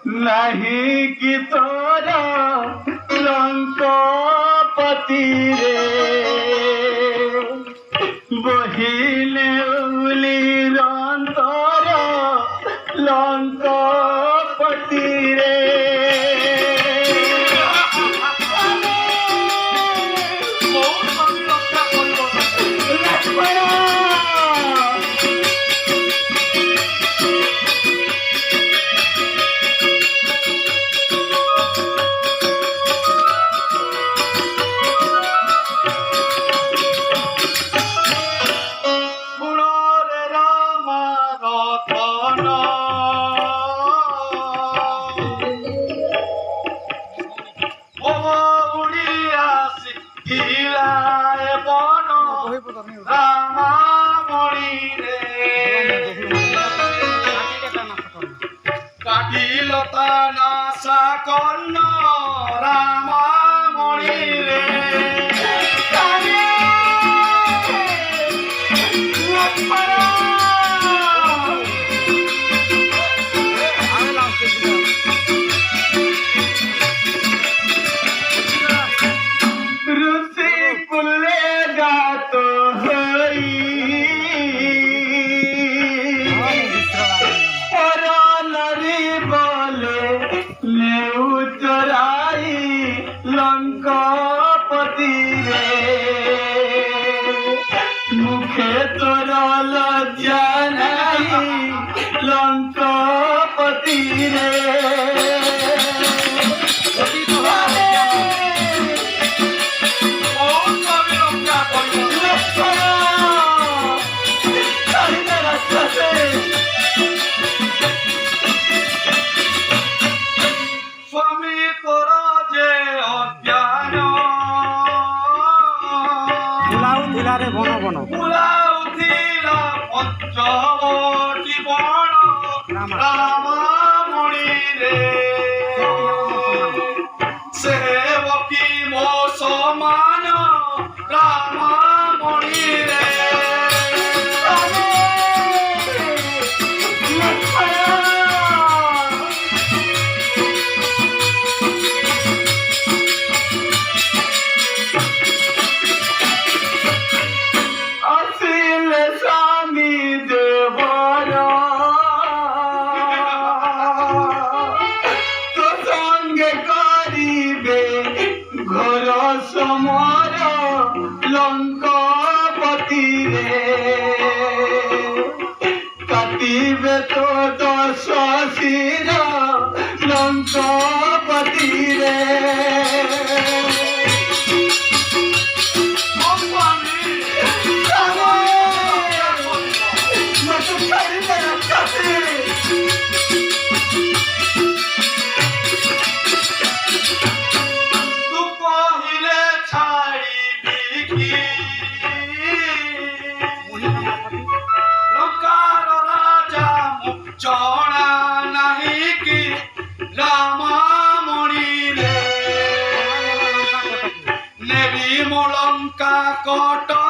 नहीं कि तोरा लंकापति रे बहिले उली रंतर लंकापति रे কাটিলতা নাসা কর্ণ রামামণি রে ऋषि कुले गात हई लंकापति रे मुखे तोर लज्जा नहीं लंकापति रे বন বন উঠিলা পঞ্চবটি বন রামামণি রে সেবকি মো সমান রামামণি রে समर लंकापति रे काटिबे तो दश शिर लंकापति रे लंका कट